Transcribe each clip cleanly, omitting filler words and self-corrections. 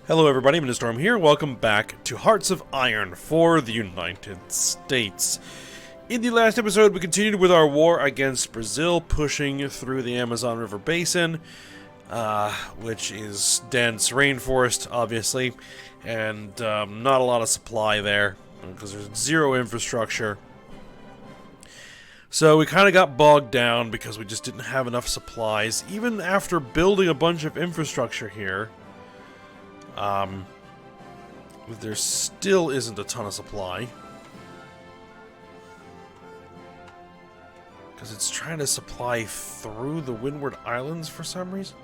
Hello everybody, I'm Storm here. Welcome back to Hearts of Iron for the United States. In the last episode, we continued with our war against Brazil, pushing through the Amazon River Basin, which is dense rainforest, obviously, and not a lot of supply there, because there's zero infrastructure. So we kind of got bogged down because we just didn't have enough supplies, even after building a bunch of infrastructure here. There still isn't a ton of supply. Because it's trying to supply through the Windward Islands for some reason.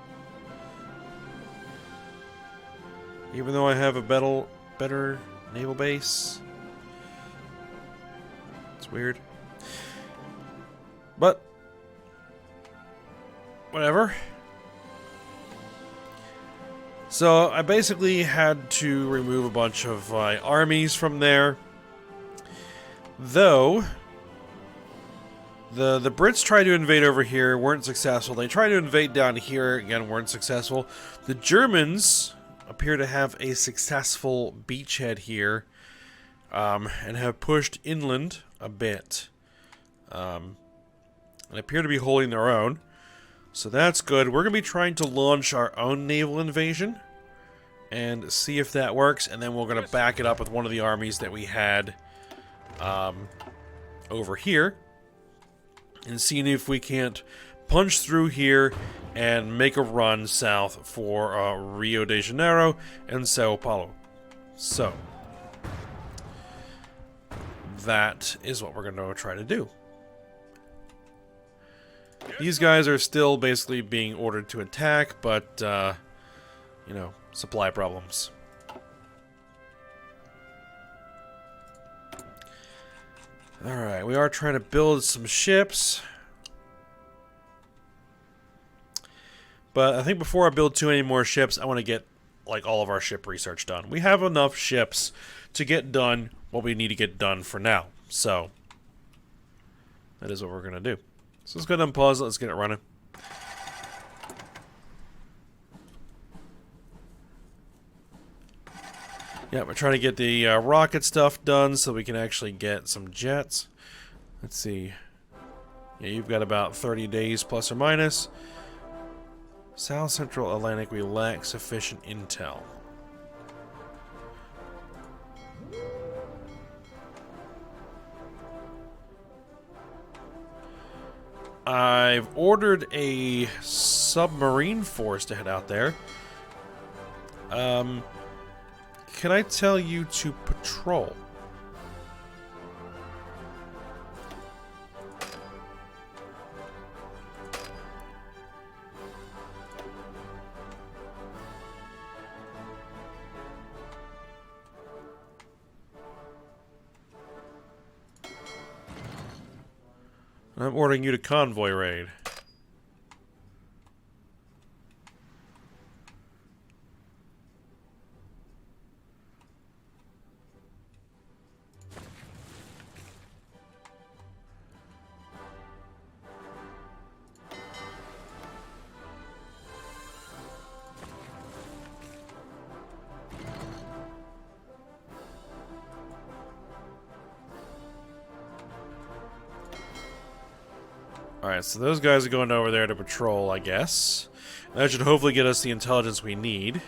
Even though I have a better naval base. It's weird. But whatever. So I basically had to remove a bunch of armies from there. Though the Brits tried to invade over here, weren't successful. They tried to invade down here, again, weren't successful. The Germans appear to have a successful beachhead here, and have pushed inland a bit. And appear to be holding their own. So that's good. We're going to be trying to launch our own naval invasion and see if that works, and then we're going to back it up with one of the armies that we had over here, and seeing if we can't punch through here and make a run south for Rio de Janeiro and Sao Paulo. So that is what we're going to try to do. These guys are still basically being ordered to attack, but, you know, supply problems. Alright, we are trying to build some ships. But I think before I build too many more ships, I want to get, like, all of our ship research done. We have enough ships to get done what we need to get done for now. So, that is what we're going to do. So let's go ahead and pause it. Let's get it running. Yeah, we're trying to get the rocket stuff done so we can actually get some jets. Let's see. Yeah, you've got about 30 days plus or minus. South Central Atlantic, we lack sufficient intel. I've ordered a submarine force to head out there. Can I tell you to patrol? I'm ordering you to convoy raid. Alright, so those guys are going over there to patrol, I guess. That should hopefully get us the intelligence we need.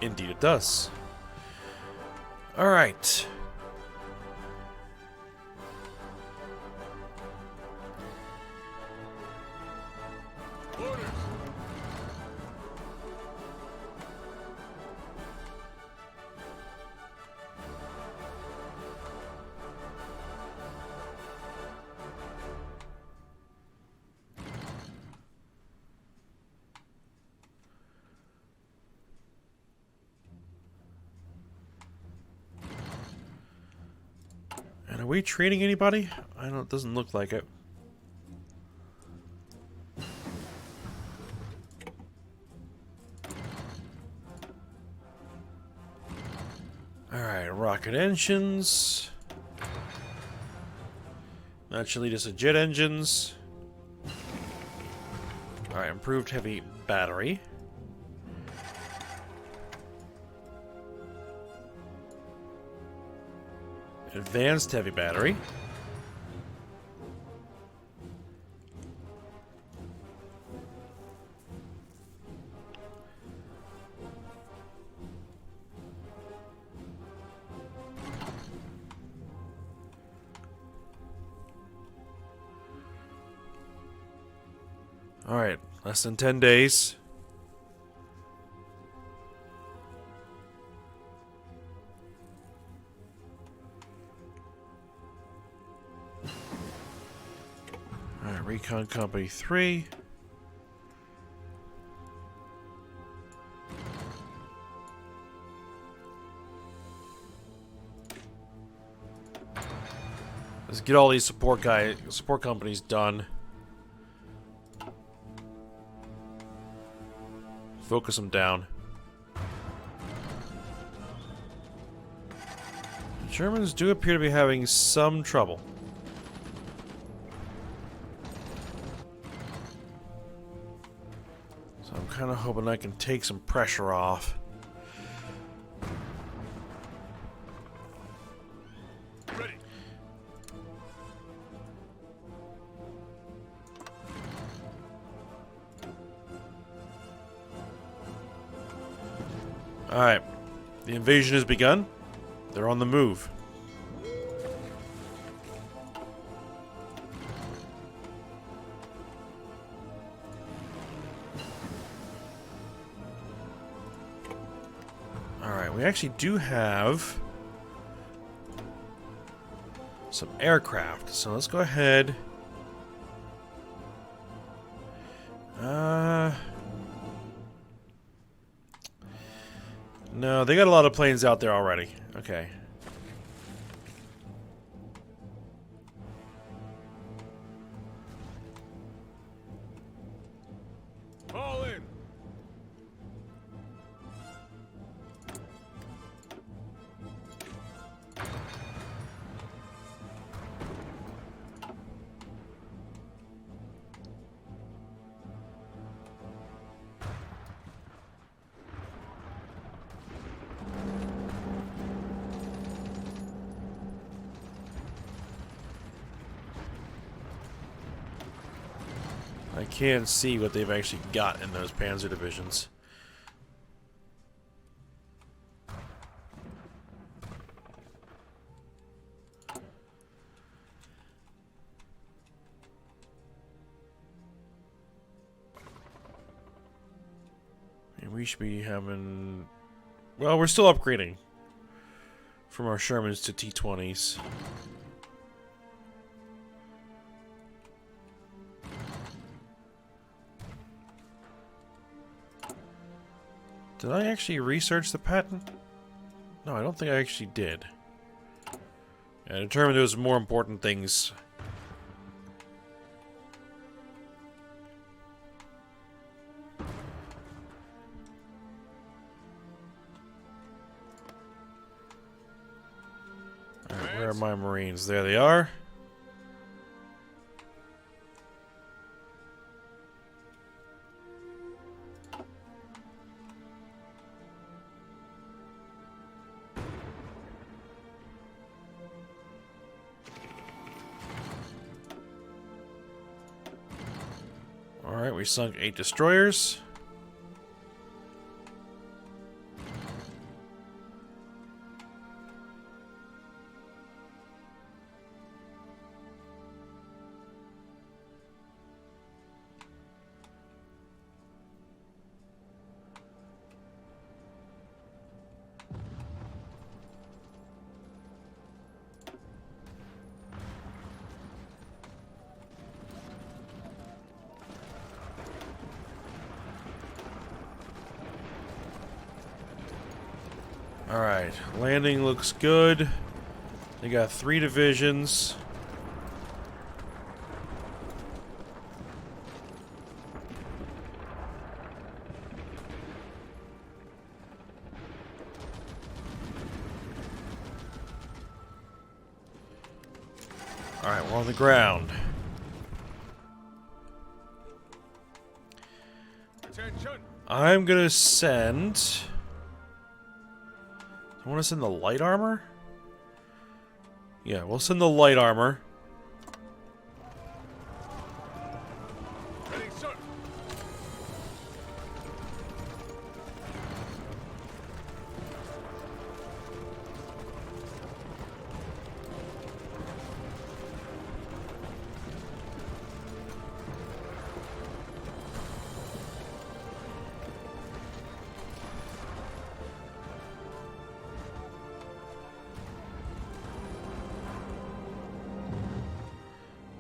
Indeed it does. Alright. Are we treating anybody? I don't. It doesn't look like it. All right, rocket engines. That should lead us to jet engines. Alright, improved heavy battery. Advanced heavy battery. Alright, less than 10 days. Alright, Recon Company 3. Let's get all these support companies done. Focus them down. The Germans do appear to be having some trouble. So I'm kind of hoping I can take some pressure off. Ready. Alright. The invasion has begun. They're on the move. Alright, we actually do have some aircraft. So let's go ahead. No, they got a lot of planes out there already. Okay. All in. I can't see what they've actually got in those panzer divisions. And we should be having... Well, we're still upgrading from our Shermans to T-20s. Did I actually research the patent? No, I don't think I actually did. I determined there was more important things. Alright, where are my Marines? There they are. Alright, we sunk 8 destroyers. Alright, landing looks good. They got 3 divisions. Alright, we're on the ground. Attention. I'm gonna send... I want to send the light armor? Yeah, we'll send the light armor. Ready, sir.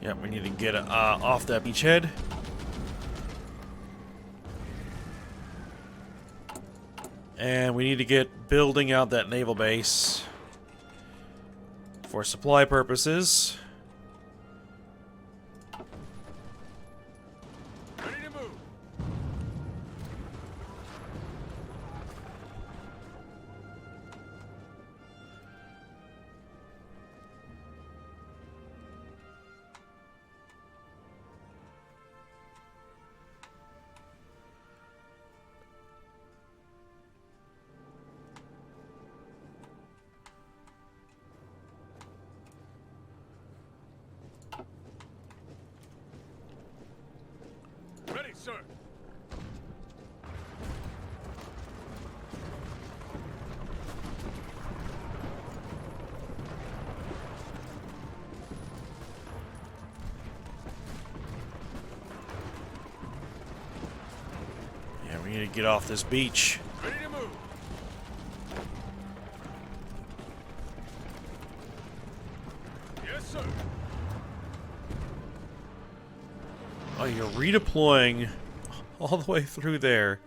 Yep, we need to get off that beachhead. And we need to get building out that naval base for supply purposes. Ready to move. Ready, sir. Yeah, we need to get off this beach. Ready to move. Yes, sir. Oh, you're redeploying all the way through there.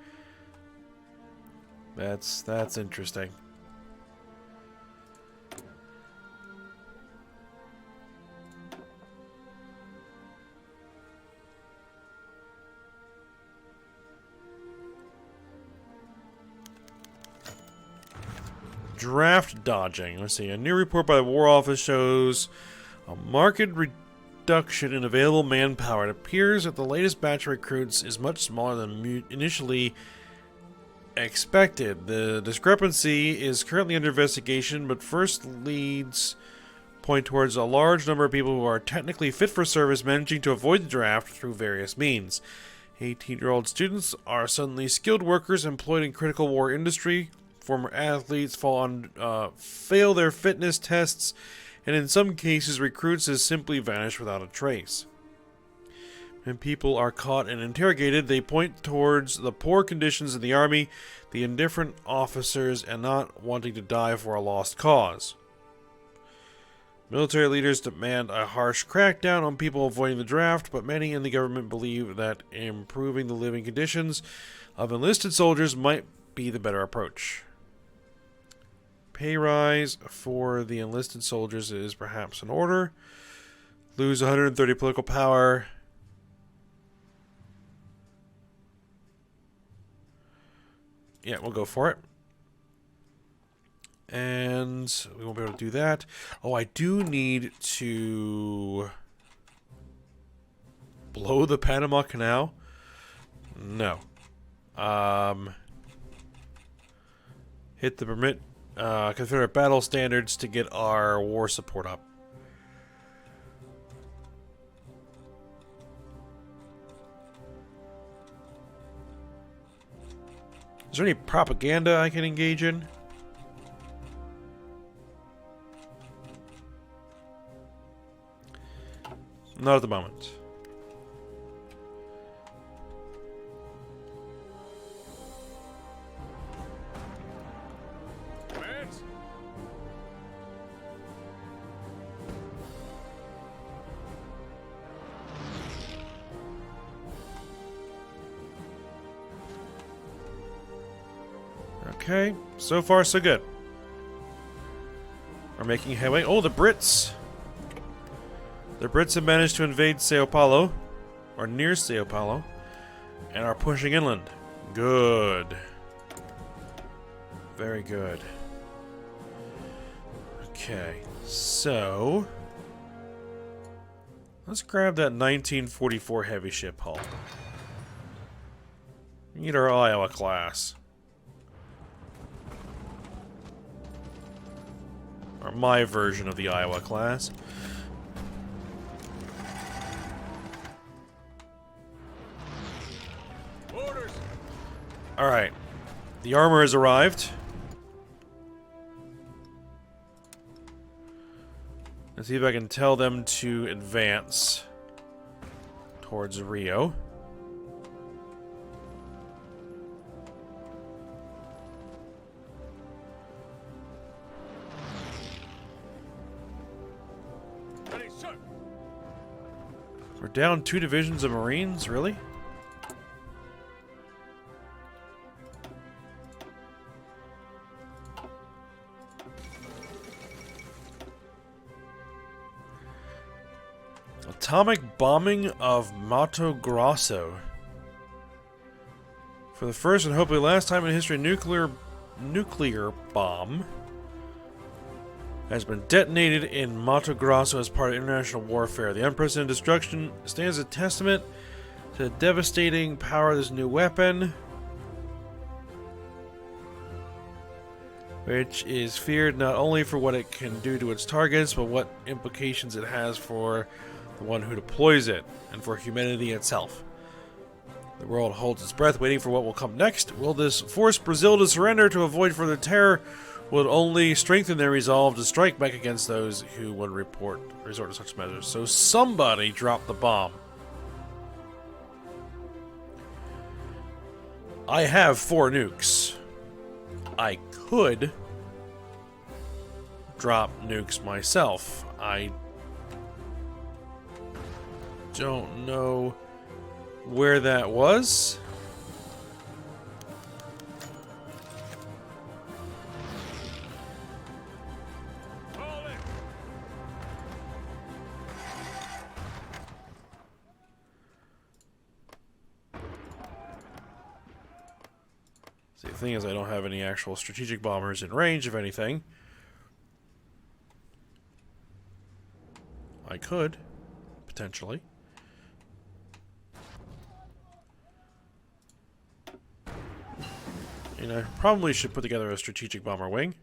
That's interesting. Draft dodging. Let's see. A new report by the War Office shows a marked reduction in available manpower. It appears that the latest batch of recruits is much smaller than initially expected. The discrepancy is currently under investigation, but first leads point towards a large number of people who are technically fit for service managing to avoid the draft through various means. 18-year-old students are suddenly skilled workers employed in critical war industry. Former athletes fail their fitness tests, and in some cases recruits has simply vanished without a trace. When people are caught and interrogated, they point towards the poor conditions in the army, the indifferent officers, and not wanting to die for a lost cause. Military leaders demand a harsh crackdown on people avoiding the draft, but many in the government believe that improving the living conditions of enlisted soldiers might be the better approach. Pay rise for the enlisted soldiers is perhaps in order. Lose 130 political power. Yeah, we'll go for it. And we won't be able to do that. Oh, I do need to blow the Panama Canal. No. Hit the permit Confederate battle standards to get our war support up. Is there any propaganda I can engage in? Not at the moment. Advance. Okay, so far so good. We're making headway. Oh, the Brits! The Brits have managed to invade Sao Paulo, or near Sao Paulo, and are pushing inland. Good. Very good. Okay, so Let's grab that 1944 heavy ship hull. We need our Iowa class. Or my version of the Iowa class. Orders. Alright. The armor has arrived. Let's see if I can tell them to advance towards Rio. Ready, sir. We're down 2 divisions of Marines, really? Atomic bombing of Mato Grosso. For the first and hopefully last time in history, nuclear bomb has been detonated in Mato Grosso as part of international warfare. The unprecedented destruction stands a testament to the devastating power of this new weapon, which is feared not only for what it can do to its targets, but what implications it has for the one who deploys it, and for humanity itself. The world holds its breath, waiting for what will come next. Will this force Brazil to surrender to avoid further terror? Will it only strengthen their resolve to strike back against those who would resort to such measures? So somebody dropped the bomb. I have 4 nukes. I could drop nukes myself. I don't know where that was. Call it. See, the thing is, I don't have any actual strategic bombers in range, if anything. I could, potentially. And I probably should put together a strategic bomber wing.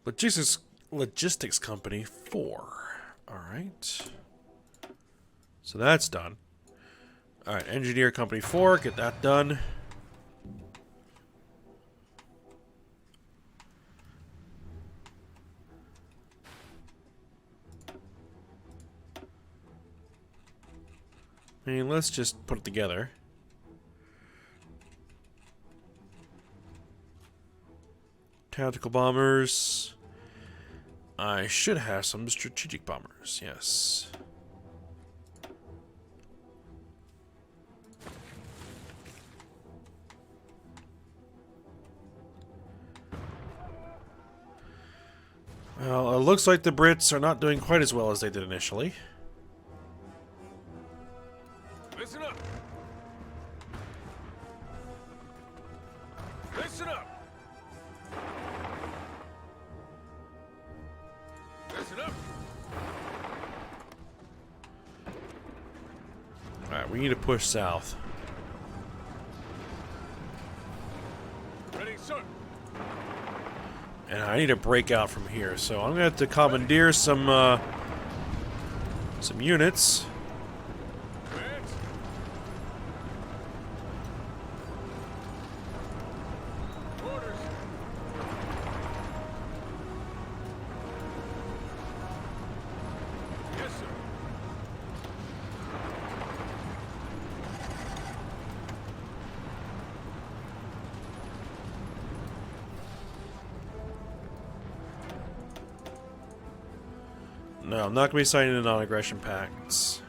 Logistics Company 4. Alright. So that's done. Alright, Engineer Company 4, get that done. I mean, let's just put it together. Tactical bombers. I should have some strategic bombers, yes. Well, it looks like the Brits are not doing quite as well as they did initially. Listen up. Listen up. Listen up. Alright, we need to push south. Ready, sir. And I need to break out from here, so I'm gonna have to commandeer some units. Advance. Orders. Yes, sir. No, I'm not gonna be signing the non-aggression pacts.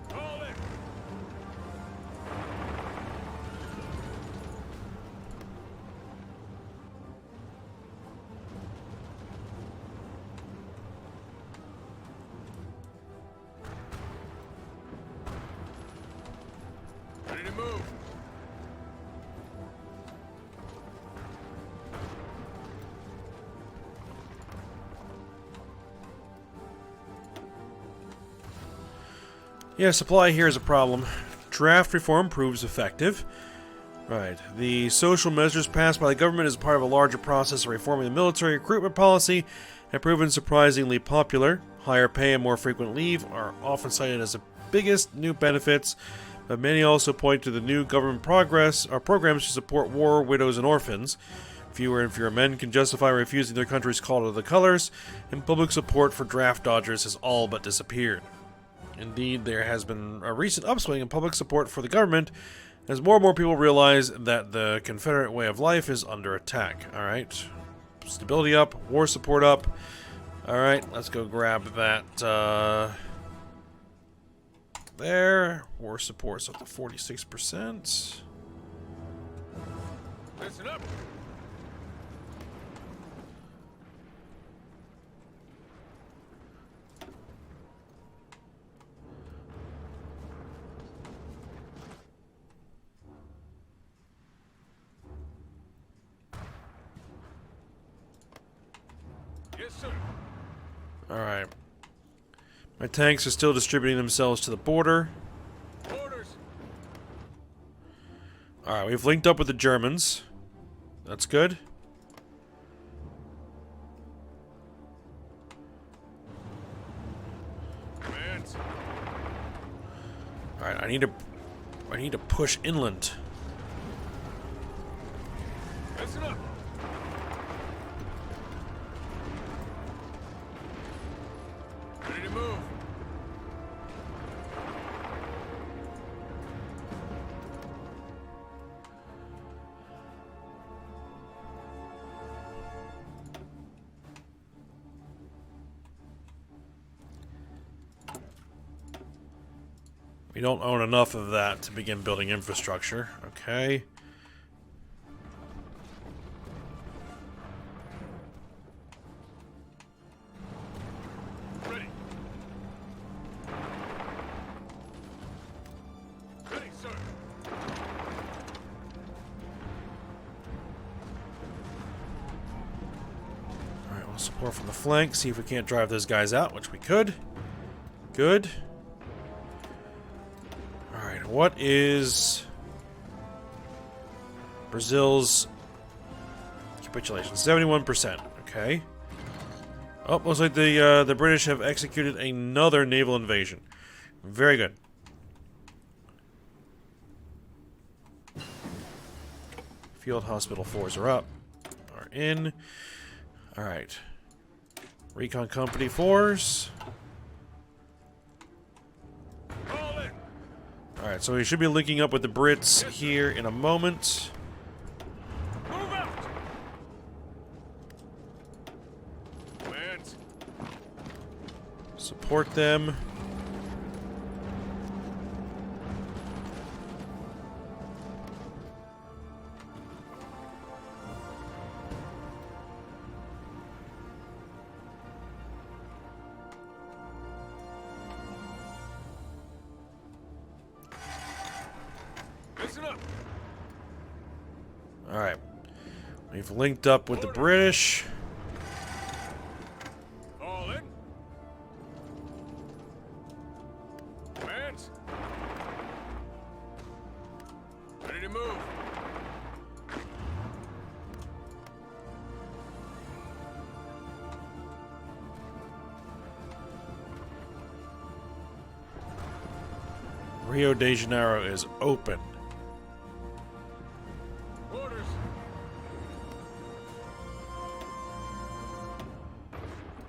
Call it. Ready to move. Yeah, supply here is a problem. Draft reform proves effective. Right. The social measures passed by the government as part of a larger process of reforming the military recruitment policy have proven surprisingly popular. Higher pay and more frequent leave are often cited as the biggest new benefits, but many also point to the new government programs to support war, widows, and orphans. Fewer and fewer men can justify refusing their country's call to the colors, and public support for draft dodgers has all but disappeared. Indeed, there has been a recent upswing in public support for the government as more and more people realize that the Confederate way of life is under attack. Alright. Stability up, war support up. Alright, let's go grab that there. War support's up to 46%. Listen up. Yes, sir. Alright. My tanks are still distributing themselves to the border. Orders. Alright, we've linked up with the Germans. That's good. Commands. Alright, I need to push inland. Listen up. Ready to move. We don't own enough of that to begin building infrastructure. Okay. Ready. Ready, sir. Alright, we'll support from the flank. See if we can't drive those guys out, which we could. Good. Alright, what is Brazil's capitulation? 71%. Okay. Oh, looks like the British have executed another naval invasion. Very good. Field Hospital 4s are up. Are in. Alright. Recon Company 4s. All in. Alright, so we should be linking up with the Brits here in a moment. Move out. Commands. Support them. Listen up. Alright. We've linked up with the British. All in. Commands. Ready to move. Rio de Janeiro is open. Orders.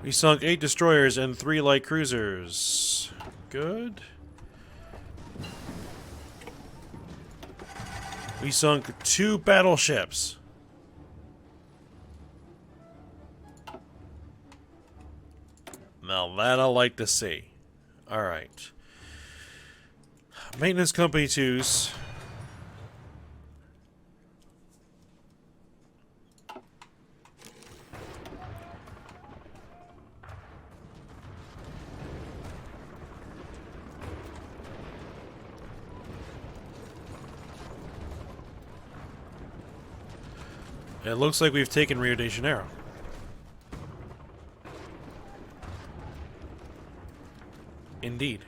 We sunk 8 destroyers and 3 light cruisers. Good. We sunk 2 battleships. Now that I like to see. Alright. Maintenance Company 2s. It looks like we've taken Rio de Janeiro. Indeed.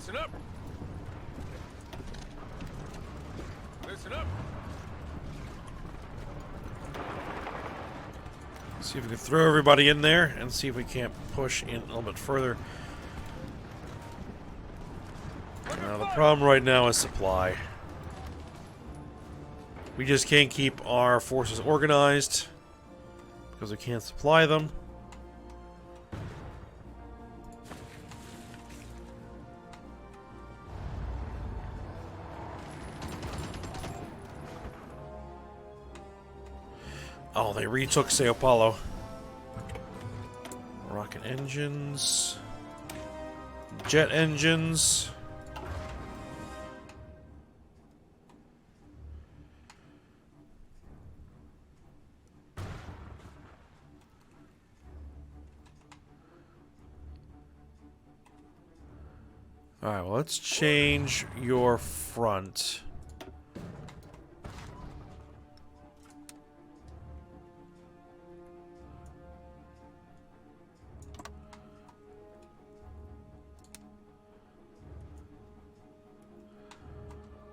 Listen up. Listen up. See if we can throw everybody in there and see if we can't push in a little bit further. Now, the problem right now is supply. We just can't keep our forces organized because we can't supply them. Oh, they retook Sao Paulo. Rocket engines. Jet engines. Alright, well, let's change your front.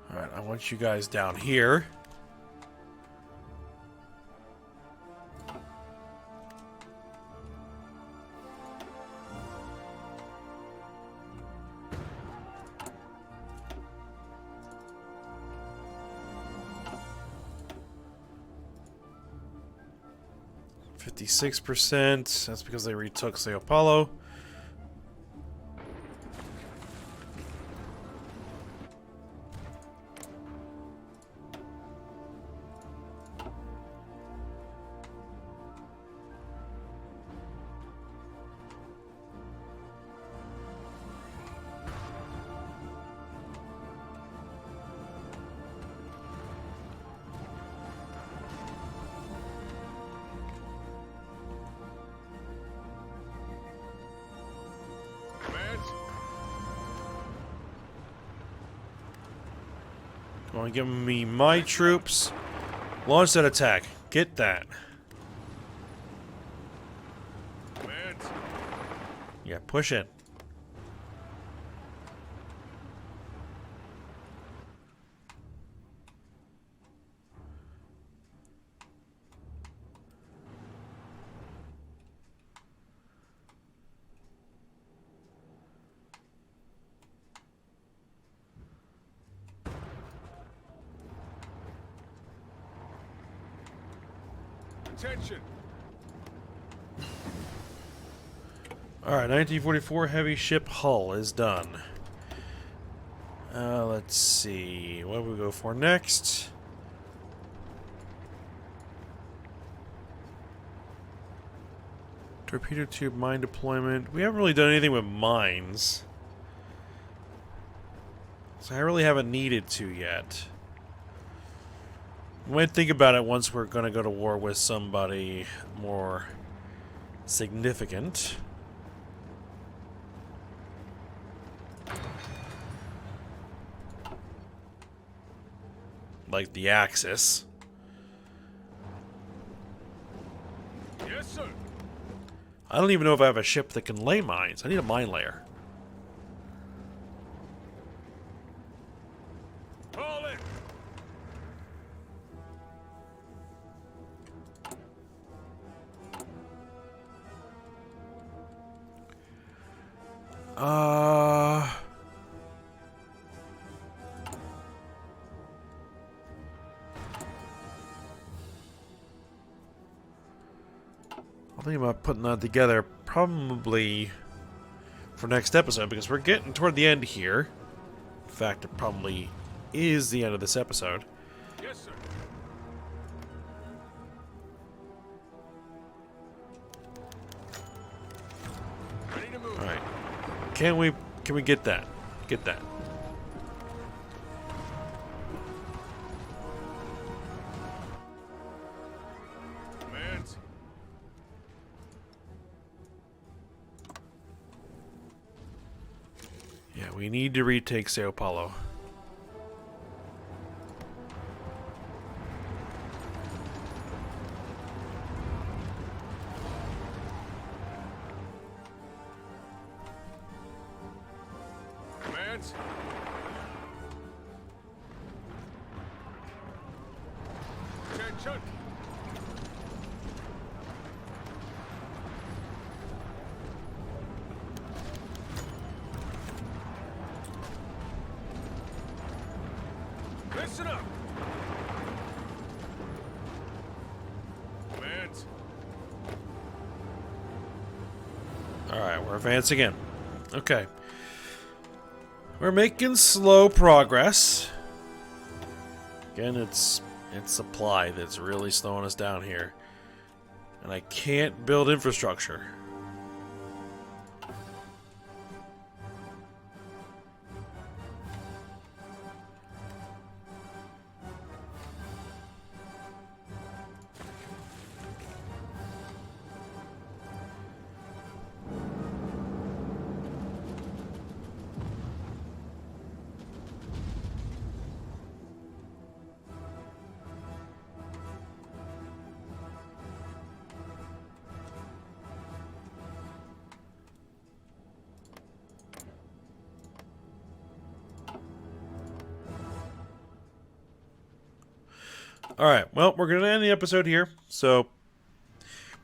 Alright, I want you guys down here. %. That's because they retook Sao Paulo. Come on, give me my troops. Launch that attack. Get that. Command. Yeah, push it. Attention. Alright, 1944 heavy ship hull is done. Let's see. What do we go for next? Torpedo tube mine deployment. We haven't really done anything with mines. So I really haven't needed to yet. We might think about it once we're going to go to war with somebody more significant. Like the Axis. Yes, sir. I don't even know if I have a ship that can lay mines. I need a mine layer. Call it. I'll think about putting that together probably for next episode because we're getting toward the end here. In fact, it probably is the end of this episode. Yes, sir. Ready to move. All right. Can we get that? Get that. Command. Yeah, we need to retake Sao Paulo. Command. Attention! Listen up! Advance. Alright, we're advancing in. Okay. We're making slow progress. Again, it's supply that's really slowing us down here. And I can't build infrastructure. Alright, well, we're going to end the episode here. So,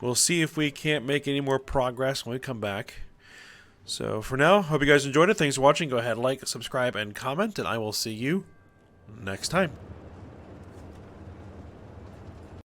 we'll see if we can't make any more progress when we come back. So, for now, hope you guys enjoyed it. Thanks for watching. Go ahead, like, subscribe, and comment, and I will see you next time.